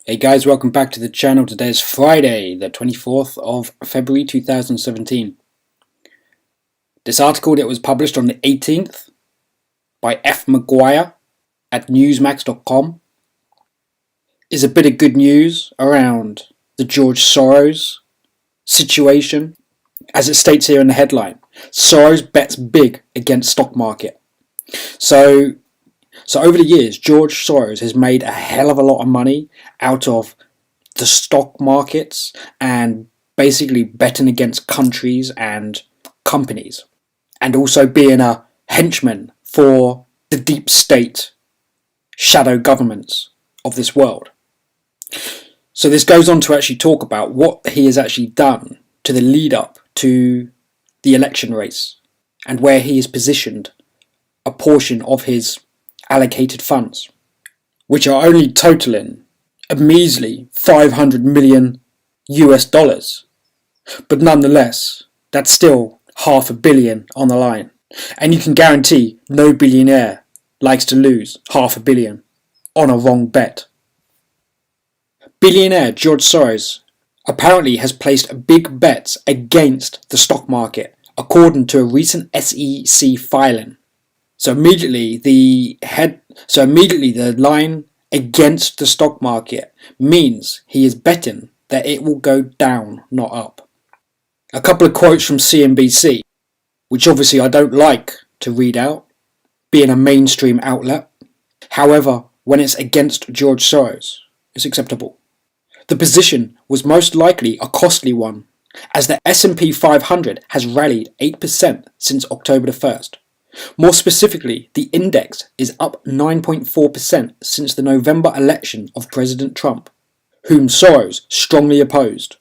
Hey guys, welcome back to the channel. Today is Friday, the 24th of February 2017. This article that was published on the 18th by F. Maguire at newsmax.com is a bit of good news around the George Soros situation. As it states here in the headline, Soros bets big against stock market. So over the years, George Soros has made a hell of a lot of money out of the stock markets and basically betting against countries and companies, and also being a henchman for the deep state shadow governments of this world. So this goes on to actually talk about what he has actually done to the lead up to the election race and where he has positioned a portion of his allocated funds, which are only totaling a measly 500 million US dollars. But nonetheless, that's still $500 million on the line. And you can guarantee no billionaire likes to lose $500 million on a wrong bet. Billionaire George Soros apparently has placed big bets against the stock market, according to a recent SEC filing. So immediately the line against the stock market means he is betting that it will go down, not up. A couple of quotes from CNBC, which obviously I don't like to read out, being a mainstream outlet. However, when it's against George Soros, it's acceptable. The position was most likely a costly one, as the S&P 500 has rallied 8% since October the 1st. More specifically, the index is up 9.4% since the November election of President Trump, whom Soros strongly opposed,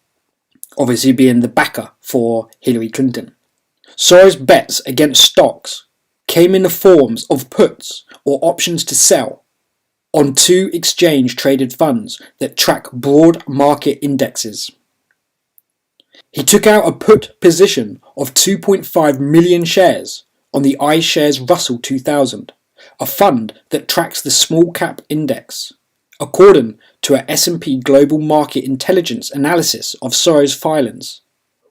obviously being the backer for Hillary Clinton. Soros' bets against stocks came in the forms of puts or options to sell on two exchange-traded funds that track broad market indexes. He took out a put position of 2.5 million shares on the iShares Russell 2000, a fund that tracks the small cap index, according to a S&P Global Market Intelligence analysis of Soros' filings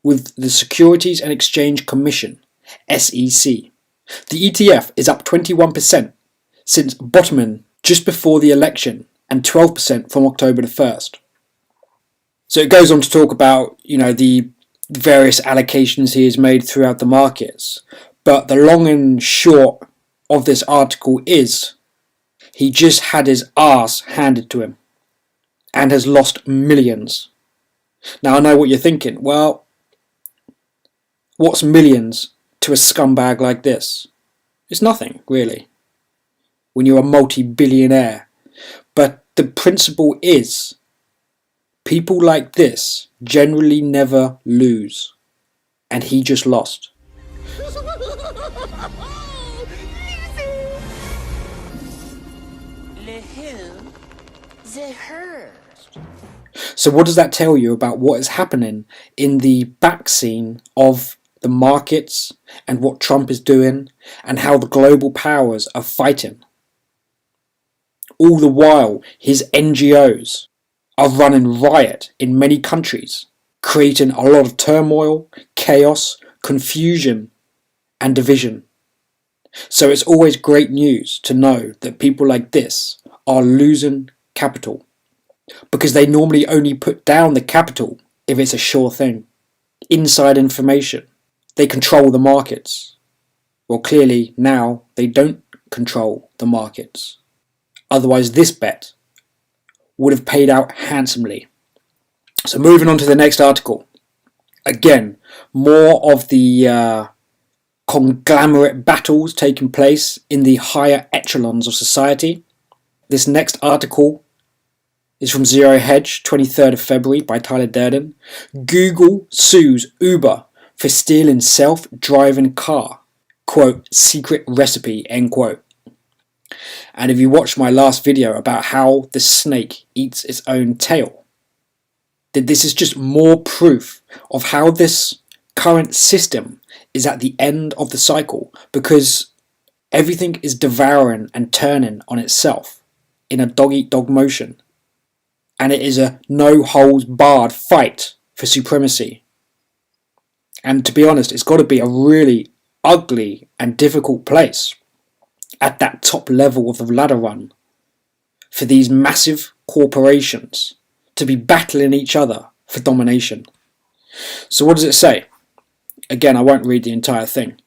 with the Securities and Exchange Commission, SEC. The ETF is up 21% since bottoming just before the election and 12% from October the 1st. So it goes on to talk about, the various allocations he has made throughout the markets. But the long and short of this article is he just had his arse handed to him and has lost millions. Now I know what you're thinking. Well, what's millions to a scumbag like this? It's nothing, really, when you're a multi-billionaire. But the principle is, people like this generally never lose, and he just lost. So what does that tell you about what is happening in the back scene of the markets and what Trump is doing and how the global powers are fighting? All the while, his NGOs are running riot in many countries, creating a lot of turmoil, chaos, confusion, and division. So it's always great news to know that people like this are losing capital, because they normally only put down the capital if it's a sure thing. Inside information. They control the markets. Well, clearly now they don't control the markets. Otherwise this bet would have paid out handsomely. So moving on to the next article. Again, more of the conglomerate battles taking place in the higher echelons of society. This next article is from Zero Hedge, 23rd of February by Tyler Durden. Google sues Uber for stealing self-driving car. Quote, secret recipe, end quote. And if you watched my last video about how the snake eats its own tail, then this is just more proof of how this current system is at the end of the cycle, because everything is devouring and turning on itself in a dog-eat-dog motion. and it is a no-holds-barred fight for supremacy. And to be honest, it's got to be a really ugly and difficult place at that top level of the ladder run for these massive corporations to be battling each other for domination. So what does it say? Again, I won't read the entire thing.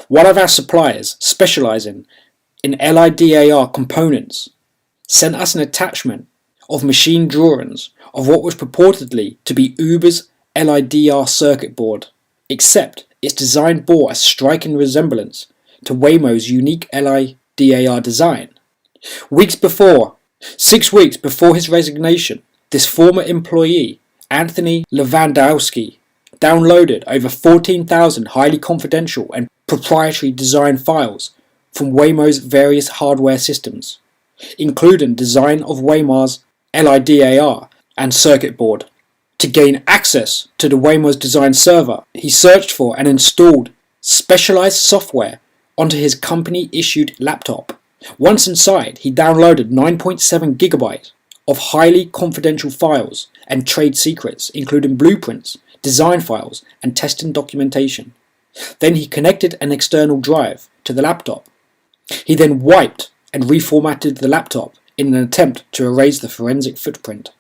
One of our suppliers, specialising in LIDAR components, sent us an attachment of machine drawings of what was purportedly to be Uber's LIDAR circuit board, except its design bore a striking resemblance to Waymo's unique LIDAR design. 6 weeks before his resignation, this former employee, Anthony Lewandowski, downloaded over 14,000 highly confidential and proprietary design files from Waymo's various hardware systems, including design of Waymo's LIDAR and circuit board. To gain access to the Waymo's design server, he searched for and installed specialized software onto his company-issued laptop. Once inside, he downloaded 9.7 gigabytes of highly confidential files and trade secrets, including blueprints, design files, and testing documentation. Then he connected an external drive to the laptop. He then wiped and reformatted the laptop in an attempt to erase the forensic footprint.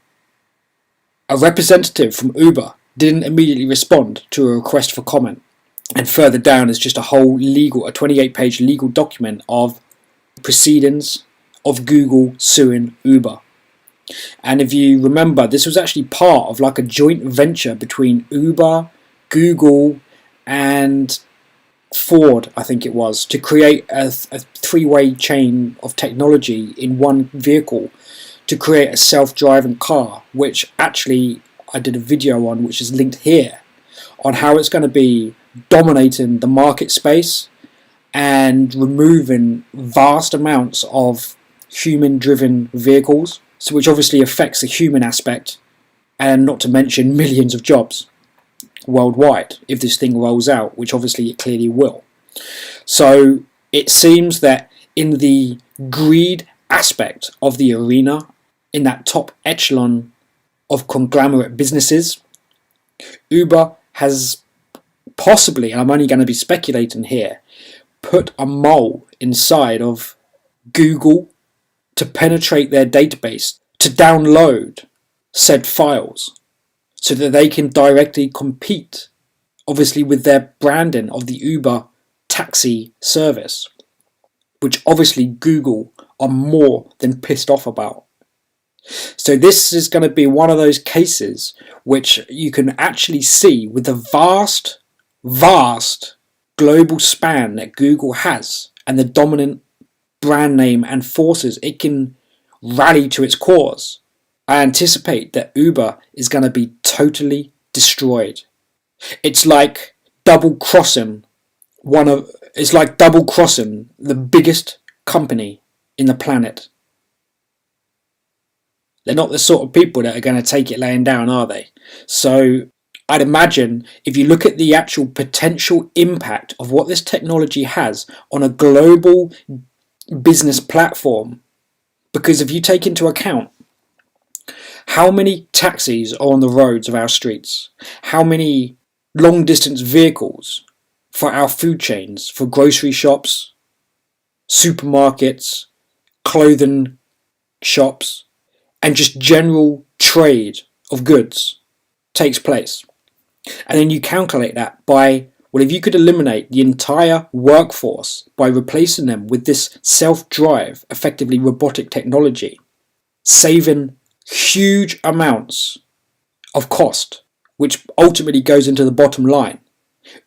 A representative from Uber didn't immediately respond to a request for comment, and further down is just a 28-page legal document of proceedings of Google suing Uber. And if you remember, this was actually part of like a joint venture between Uber, Google, and Ford, I think it was, to create a three-way chain of technology in one vehicle to create a self-driving car, which actually I did a video on, which is linked here, on how it's going to be dominating the market space and removing vast amounts of human-driven vehicles, so which obviously affects the human aspect, and not to mention millions of jobs worldwide if this thing rolls out, which obviously it clearly will. So it seems that in the greed aspect of the arena, in that top echelon of conglomerate businesses, Uber has possibly, and I'm only going to be speculating here, put a mole inside of Google to penetrate their database, to download said files, so that they can directly compete, obviously with their branding of the Uber taxi service, which obviously Google are more than pissed off about. So this is going to be one of those cases which you can actually see with the vast global span that Google has and the dominant brand name and forces it can rally to its cause. I anticipate that Uber is going to be totally destroyed. It's like double crossing the biggest company in the planet. They're not the sort of people that are going to take it laying down, are they? So I'd imagine if you look at the actual potential impact of what this technology has on a global business platform, because if you take into account how many taxis are on the roads of our streets, how many long distance vehicles for our food chains, for grocery shops, supermarkets, clothing shops, and just general trade of goods takes place. And then you calculate that by, well, if you could eliminate the entire workforce by replacing them with this self-drive, effectively robotic technology, saving huge amounts of cost, which ultimately goes into the bottom line,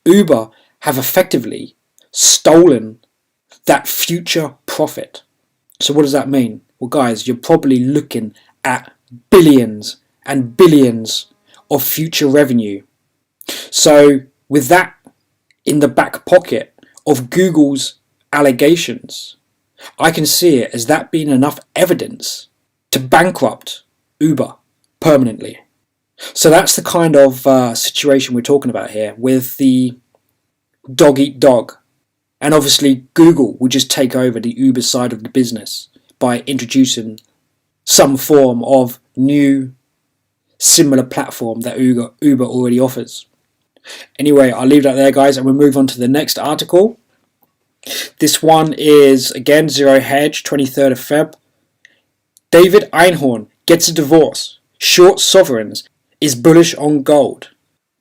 Uber have effectively stolen that future profit. So what does that mean? Well, guys, you're probably looking at billions and billions of future revenue. So with that in the back pocket of Google's allegations, I can see it as that being enough evidence to bankrupt Uber permanently. So that's the kind of situation we're talking about here with the dog eat dog. And obviously Google will just take over the Uber side of the business by introducing some form of new similar platform that Uber already offers. Anyway, I'll leave that there, guys, and we'll move on to the next article. This one is, again, Zero Hedge, 23rd of Feb. David Einhorn gets a divorce, short sovereigns, is bullish on gold.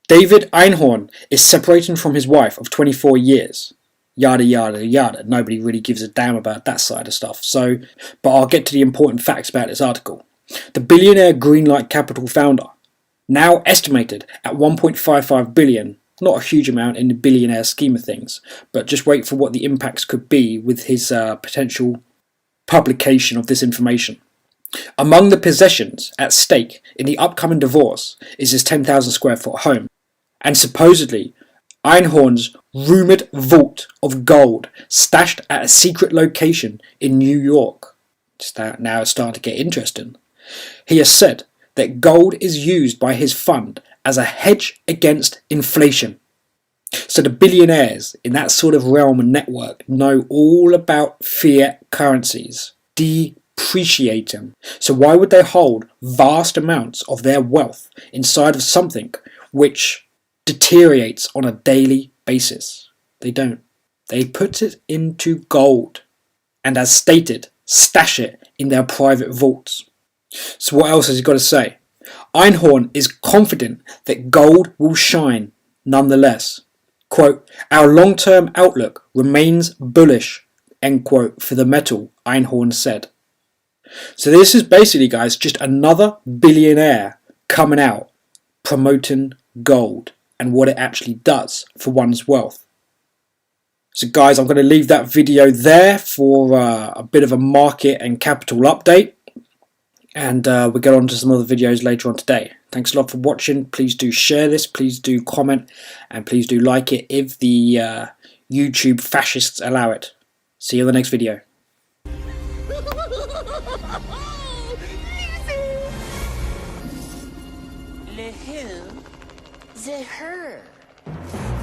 David Einhorn is separating from his wife of 24 years. Yada, yada, yada. Nobody really gives a damn about that side of stuff. But I'll get to the important facts about this article. The billionaire Greenlight Capital founder, now estimated at 1.55 billion, not a huge amount in the billionaire scheme of things, but just wait for what the impacts could be with his potential publication of this information. Among the possessions at stake in the upcoming divorce is his 10,000 square foot home, and supposedly Einhorn's rumoured vault of gold stashed at a secret location in New York. Now it's starting to get interesting. He has said that gold is used by his fund as a hedge against inflation. So the billionaires in that sort of realm and network know all about fiat currencies depreciating. So why would they hold vast amounts of their wealth inside of something which deteriorates on a daily basis? They don't. They put it into gold and, as stated, stash it in their private vaults. So what else has he got to say? Einhorn is confident that gold will shine nonetheless. Quote, our long-term outlook remains bullish, end quote, for the metal, Einhorn said. So this is basically, guys, just another billionaire coming out promoting gold and what it actually does for one's wealth. So guys, I'm going to leave that video there for a bit of a market and capital update. And we'll get on to some other videos later on today. Thanks a lot for watching. Please do share this, please do comment, and please do like it if the YouTube fascists allow it. See you in the next video. Le who? The her.